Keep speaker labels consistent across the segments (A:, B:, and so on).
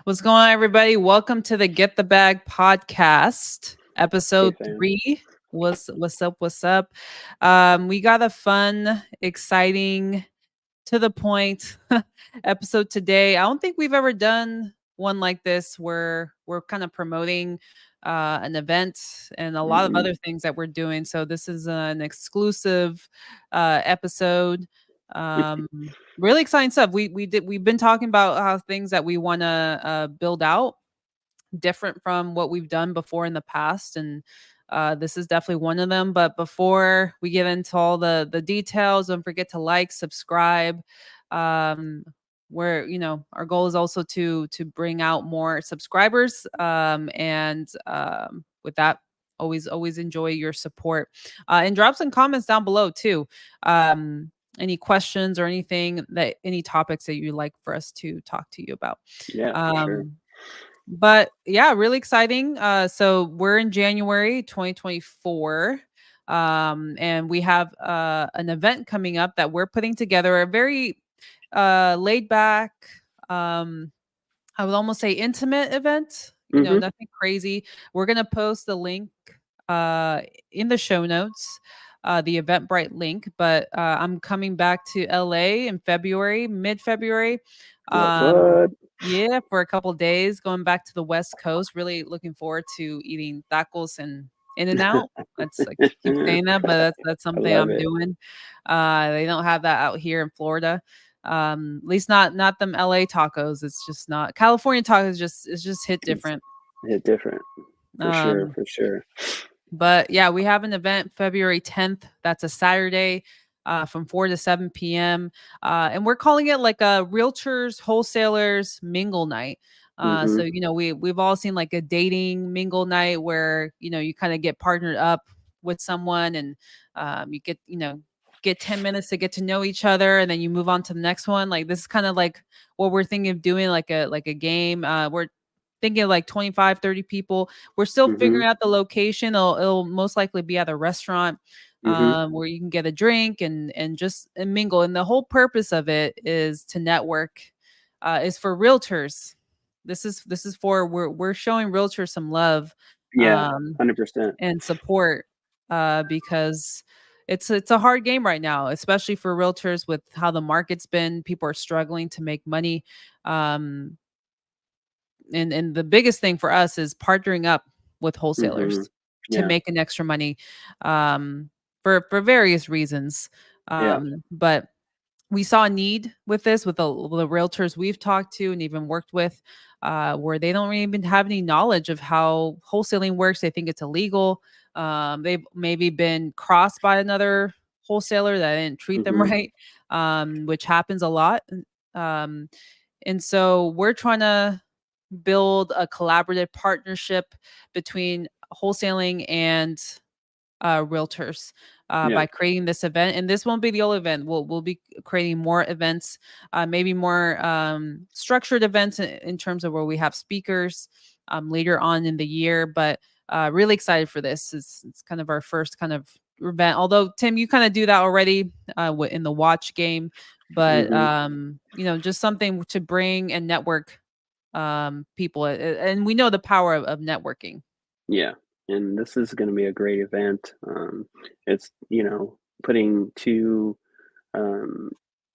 A: What's going on, everybody? Welcome to the Get the Bag podcast,
B: Hey,
A: episode
B: fam.
A: 3. What's up? What's up? We got a fun, exciting, to the point episode today. I don't think we've ever done one like this where we're kind of promoting an event and a lot of
B: Mm-mm.
A: other things that we're doing. So this is an exclusive episode. Um, really exciting stuff. We've been talking about how things that we want to build out different from what we've done before in the past, and this is definitely one of them. But before we get into all the details, don't forget to like, subscribe. um where our goal is also to bring out more subscribers, and with that, always enjoy your support, and drop some comments down below too. Any questions or any topics that you'd like for us to talk to you about.
B: Yeah, for sure.
A: um but yeah, really exciting. So we're in January 2024. And we have an event coming up that we're putting together, a very laid back, um, I would almost say intimate event,
B: Mm-hmm.
A: nothing crazy. We're gonna post the link uh in the show notes, the Eventbrite link. But I'm coming back to LA in February, mid-February. Um
B: What?
A: yeah, for a couple days, going back to the West Coast. Really looking forward to eating tacos and In and Out. That's, I keep
B: I
A: saying that, but that's something
B: love
A: I'm
B: it.
A: doing. They don't have that out here in Florida. At least not them LA tacos. It's just not California tacos. It's just hit
B: It's
A: different.
B: hit different. For sure,
A: Um,
B: for sure.
A: but yeah, we have an event February 10th. That's a Saturday, from 4 to 7 p.m. And we're calling it like a Realtors Wholesalers Mingle Night.
B: Mm-hmm.
A: So we've all seen like a dating mingle night where you kind of get partnered up with someone, and you get 10 minutes to get to know each other, and then you move on to the next one. Like, this is kind of like what we're thinking of doing, like a game. We're thinking of like 25, 30 people. We're still
B: Mm-hmm.
A: figuring out the location. It'll most likely be at a restaurant,
B: Mm-hmm.
A: where you can get a drink and just mingle. And the whole purpose of it is to network. Is for realtors. This is for we're showing realtors some love,
B: Yeah,
A: um,
B: 100%.
A: and support, because it's a hard game right now, especially for realtors with how the market's been. People are struggling to make money. Um, and the biggest thing for us is partnering up with
B: Mm-hmm.
A: wholesalers to
B: Yeah,
A: make an extra money, um, for various reasons.
B: yeah.
A: But we saw a need with this, with the realtors we've talked to and even worked with, where they don't even have any knowledge of how wholesaling works. They think it's illegal. They've maybe been crossed by another wholesaler that didn't treat them
B: Mm-hmm.
A: right, which happens a lot. Um, and so we're trying to build a collaborative partnership between wholesaling and realtors,
B: Yeah.
A: by creating this event. And this won't be the only event. We'll be creating more events, maybe more structured events in terms of where we have speakers later on in the year. But really excited for this. It's kind of our first kind of event. Although, Tim, you kind of do that already in the watch game. But
B: Mm-hmm.
A: just something to bring and network people, and we know the power of networking.
B: Yeah. And this is going to be a great event. It's, putting two um,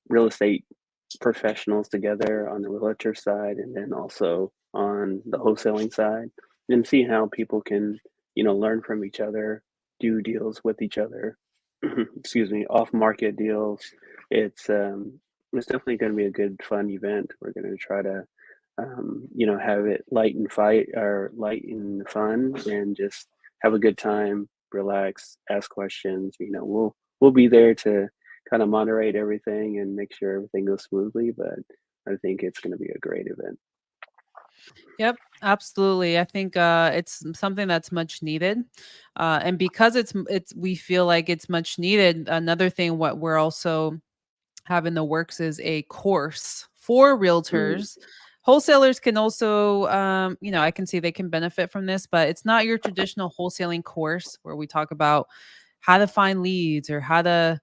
B: real estate professionals together on the realtor side and then also on the wholesaling side and see how people can, learn from each other, do deals with each other, excuse me, off market deals. It's um it's definitely going to be a good fun event. We're going to try to have it light and fight or light and fun and just have a good time, relax, ask questions. We'll be there to kind of moderate everything and make sure everything goes smoothly. But I think it's going to be a great event.
A: Yep, absolutely. I think it's something that's much needed, and because it's we feel like it's much needed. Another thing, what we're also have in the works is a course for
B: Mm,
A: realtors. Wholesalers can also, I can see they can benefit from this, but it's not your traditional wholesaling course where we talk about how to find leads or how to,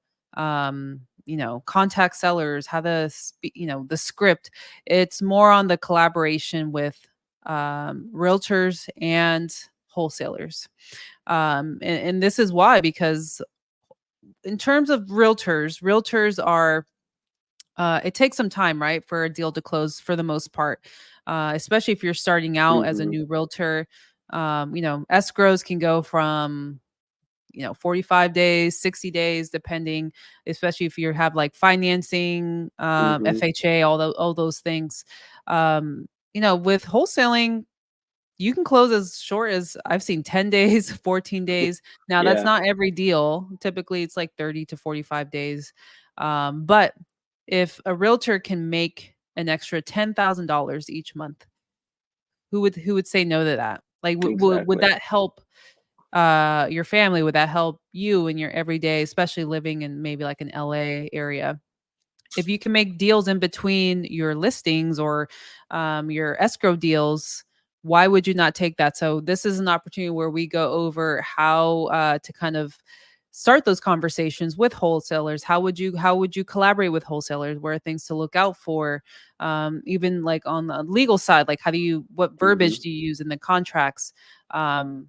A: contact sellers, how to the script. It's more on the collaboration with realtors and wholesalers. And this is why, because in terms of realtors are it takes some time, right, for a deal to close for the most part, especially if you're starting out as a
B: Mhm.
A: new realtor. Escrows can go from 45 days, 60 days, depending, especially if you have like financing,
B: Mhm.
A: FHA, all those things. With wholesaling, you can close as short as I've seen 10 days, 14 days. Now, that's
B: Yeah.
A: not every deal. Typically, it's like 30 to 45 days. But if a realtor can make an extra $10,000 each month, who would say no to that? Like, would
B: Exactly.
A: that help your family? Would that help you in your everyday, especially living in maybe like an LA area? If you can make deals in between your listings or your escrow deals, why would you not take that? So this is an opportunity where we go over how to kind of start those conversations with wholesalers. How would you collaborate with wholesalers? Where are things to look out for? Even like on the legal side, like what
B: Mhm.
A: verbiage do you use in the contracts? How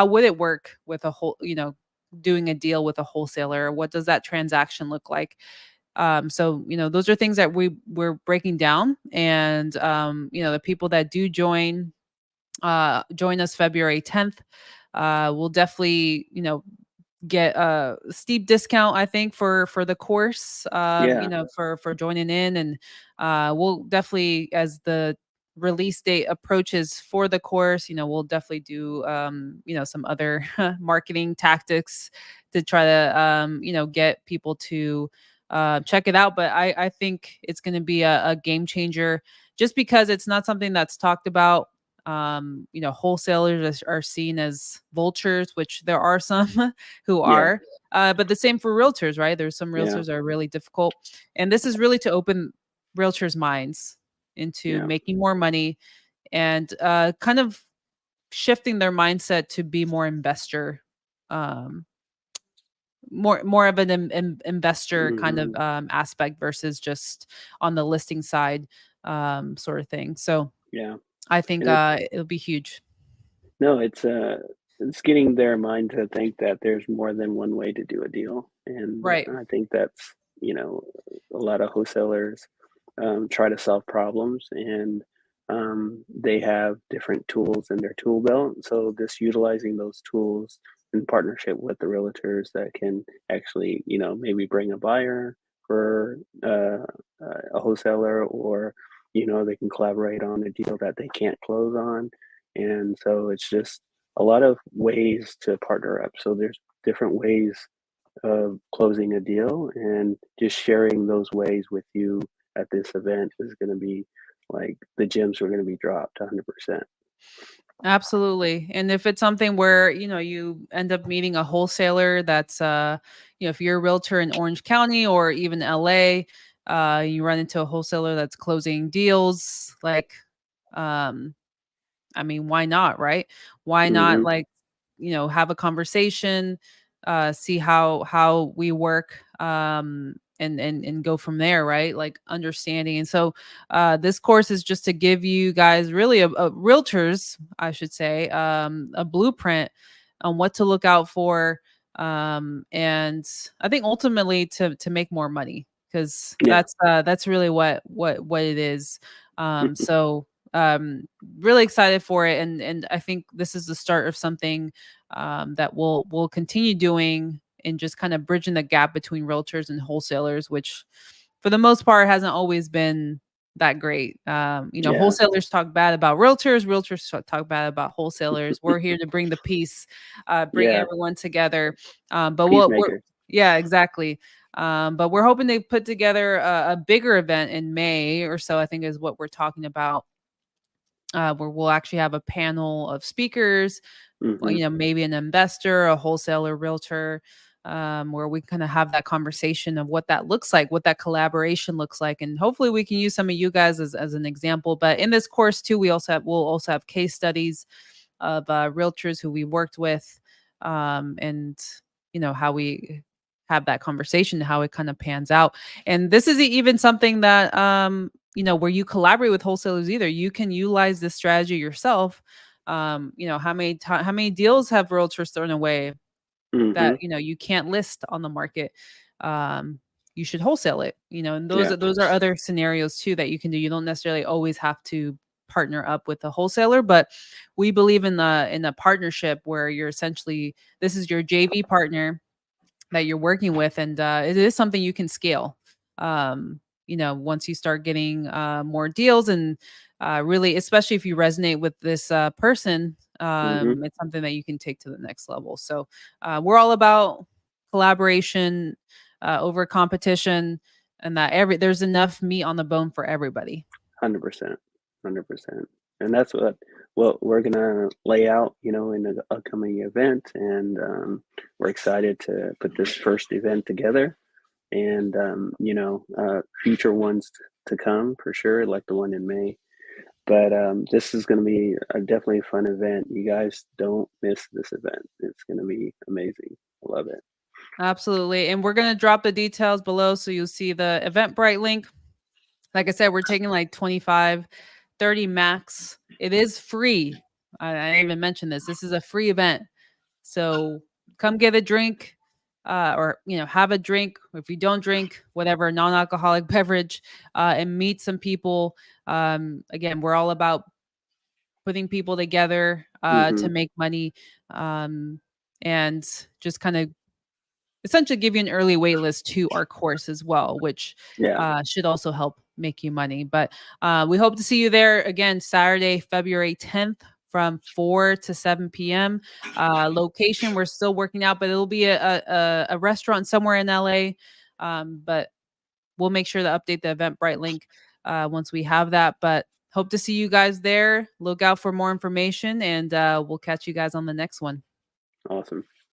A: would it work with a whole doing a deal with a wholesaler? What does that transaction look like? So those are things that we're breaking down, and the people that do join us February 10th, will definitely get a steep discount, I think, for the course,
B: Yeah.
A: for joining in. And we'll definitely, as the release date approaches for the course, we'll definitely do some other marketing tactics to try to get people to check it out. But I think it's going to be a game changer, just because it's not something that's talked about. Wholesalers are seen as vultures, which there are some who
B: Yeah.
A: are. But the same for realtors, right? There's some
B: Yeah.
A: realtors that are really difficult. And this is really to open realtors' minds into
B: Yeah.
A: making more money, and kind of shifting their mindset to be more investor, um, more of an investor kind of
B: Mhm.
A: aspect versus just on the listing side, sort of thing. So
B: Yeah.
A: I think
B: And it's
A: it'll be huge.
B: no, it's getting their mind to think that there's more than one way to do a deal, and
A: Right.
B: I think that's, a lot of wholesalers, try to solve problems, and, they have different tools in their tool belt, so just utilizing those tools in partnership with the realtors that can actually, maybe bring a buyer for, a wholesaler, or, they can collaborate on a deal that they can't close on. And so it's just a lot of ways to partner up. So there's different ways of closing a deal, and just sharing those ways with you at this event is going to be like the gems are going to be dropped 100%.
A: Absolutely. And if it's something where, you end up meeting a wholesaler that's if you're a realtor in Orange County or even LA, you run into a wholesaler that's closing deals, like um I mean, why not, right? Why not,
B: Hmm.
A: like, have a conversation, see how we work, and go from there, right? Like understanding. And so this course is just to give you guys really a realtors, I should say, a blueprint on what to look out for. And I think ultimately to make more money, because
B: Yeah.
A: that's really what it is. So um really excited for it, and I think this is the start of something that we'll continue doing, and just kind of bridging the gap between realtors and wholesalers, which for the most part hasn't always been that great.
B: Yeah.
A: Wholesalers talk bad about realtors talk bad about wholesalers. We're here to bring the peace, bring
B: Yeah.
A: everyone together. But what we're
B: Peacemakers.
A: Yeah, exactly. But we're hoping to put together a bigger event in May or so, I think is what we're talking about, where we'll actually have a panel of speakers,
B: Hmm.
A: maybe an investor, a wholesaler, realtor, where we kind of have that conversation of what that looks like, what that collaboration looks like. And hopefully we can use some of you guys as an example. But in this course too, we'll also have case studies of realtors who we worked with, and how we have that conversation, how it kind of pans out. And this is even something that where you collaborate with wholesalers either. You can utilize this strategy yourself. How many deals have realtors thrown away that
B: Mhm.
A: you can't list on the market? um you should wholesale it, and
B: Yeah.
A: those are other scenarios too that you can do. You don't necessarily always have to partner up with a wholesaler, but we believe in the partnership where you're essentially, this is your JV partner that you're working with, and it is something you can scale. Once you start getting more deals, and really, especially if you resonate with this person,
B: Mhm.
A: it's something that you can take to the next level. So we're all about collaboration over competition, and that there's enough meat on the bone for everybody.
B: 100%. 100%. And that's what we're gonna lay out, in the upcoming event, and we're excited to put this first event together, and future ones to come for sure, like the one in May. But this is going to be definitely a fun event. You guys don't miss this event. It's going to be amazing. I love it.
A: Absolutely. And we're going to drop the details below so you'll see the Eventbrite link. Like I said, we're taking like 25, 30 max. It is free. I didn't even mention this. This is a free event. So come get a drink, or have a drink. If you don't drink, whatever non-alcoholic beverage, and meet some people. Again, we're all about putting people together to
B: Hmm.
A: make money, and just kind of essentially give you an early wait list to our course as well, which
B: Yeah.
A: should also help make you money. But we hope to see you there again Saturday, February 10th from 4 to 7 p.m. Location, we're still working out, but it'll be a restaurant somewhere in LA. But we'll make sure to update the Eventbrite link once we have that. But hope to see you guys there. Look out for more information, and we'll catch you guys on the next one.
B: Awesome.